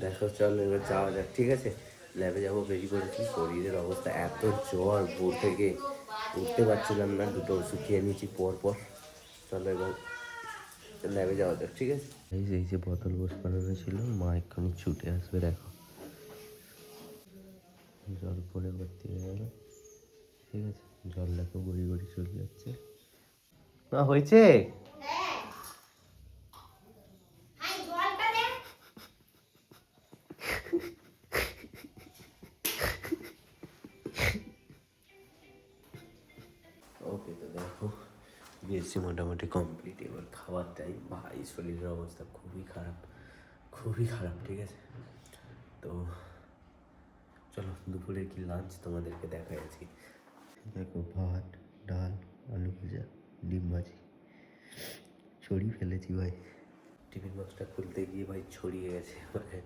দেখো চল এবার যাওয়া যাক, ঠিক আছে? ল্যাবে যাবো বেশি করেছি, শরীরের অবস্থা এত জ্বর, ভোর থেকে উঠতে পারছিলাম না, দুটো ওষুধ খেয়ে নিয়েছি পর পর। চলো এবার ল্যাবে যাওয়া যাক, ঠিক আছে? এই যে বোতল বস বানানো ছিল, মা এক্ষুনি ছুটে আসবে, দেখো জল পরে ভর্তি হয়ে গেল, ঠিক আছে? জল দেখো গড়ি গড়ি চলে যাচ্ছে। না হয়েছে? ওকে, তো দেখো বিএসসি মোটামুটি কমপ্লিট, এবার খাবার টাইম। ভাই শরীরের অবস্থা খুবই খারাপ, খুবই খারাপ, ঠিক আছে? তো চলো দুপুরে কি লাঞ্চ তোমাদেরকে দেখাই আজকে। দেখো ভাত, ডাল, আলু ভাজা, ডিম ভাজি, ছড়িয়ে ফেলেছি ভাই। টিফিন বক্সটা খুলতে গিয়ে ভাই ছড়িয়ে গেছে, মানে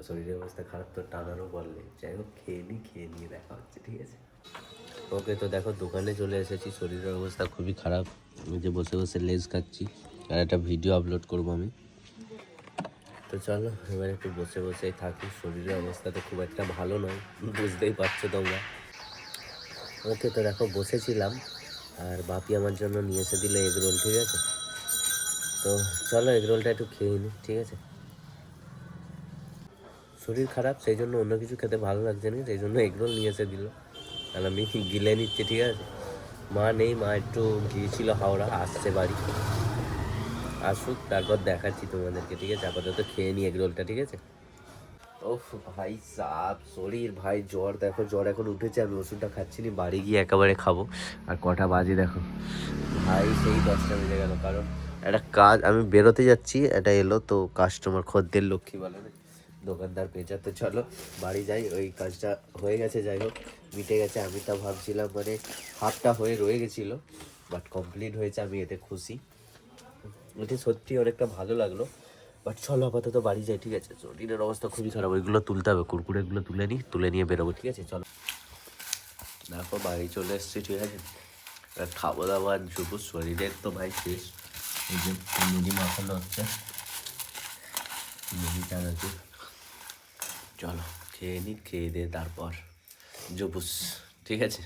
শরীরের অবস্থা খারাপ তো টানানো বললে। যাই হোক খেয়ে নিয়ে দেখা হচ্ছে, ঠিক আছে? ওকে, তো দেখো দোকানে চলে এসেছি, শরীরের অবস্থা খুবই খারাপ। আমি যে বসে বসে লেজ খাচ্ছি আর একটা ভিডিও আপলোড করবো আমি। তো চলো এবার একটু বসে বসেই থাকি, শরীরের অবস্থা তো খুব একটা ভালো নয়, বুঝতেই পারছো তোমরা। ওকে, তো দেখো বসেছিলাম আর বাপি আমার জন্য নিয়ে এসে দিল এগরোল, ঠিক আছে? তো চলো এগরোলটা একটু খেয়ে নিই, ঠিক আছে? শরীর খারাপ সেই জন্য অন্য কিছু খেতে ভালো লাগছে না, সেই জন্য এগরোল নিয়ে এসে দিল আর আমি গিলে নিচ্ছি, ঠিক আছে? মা নেই, মা একটু গিয়েছিল হাওড়া, আসছে বাড়ি, আসুক তারপর দেখাচ্ছি তোমাদেরকে, ঠিক আছে? আপাতত খেয়ে নিই এগরোলটা, ঠিক আছে? ওফ ভাই সাপ শরীর, ভাই জ্বর, দেখো জ্বর এখন উঠেছে, আমি ওষুধটা খাচ্ছি নি, বাড়ি গিয়ে একেবারে খাবো। আর কটা বাজে দেখো ভাই, সেই 10টা বেজে গেল, কারণ একটা কাজ, আমি বেরোতে যাচ্ছি, এটা এলো তো কাস্টমার, খদ্দের লক্ষ্মী বলে না, দোকানদার পেঁচা। তো চলো বাড়ি যাই, ওই কাজটা হয়ে গেছে, যাই হোক মিটে গেছে। আমি তা ভাবছিলাম মানে হাফটা হয়ে রয়ে গেছিলো, বাট কমপ্লিট হয়েছে, আমি এতে খুশি। এটি সত্যি অনেকটা ভালো লাগলো। বাট চলো আপাতত বাড়ি যাই, ঠিক আছে? শরীরের অবস্থা খুবই খারাপ, ওইগুলো তুলতে হবে, কুরকুরেগুলো তুলে নিয়ে বেরোবো, ঠিক আছে? চলো দেখো বাড়ি চলে এসছি, ঠিক আছে? আর খাবো দাবো আর যুবু, শরীরের তো ভাই শেষ। এই যে মুড়ি মাখানো হচ্ছে, মুড়ি টানাচ্ছি, চলো খেয়ে নিই, খেয়ে দিয়ে তারপর জুবুস, ঠিক আছে?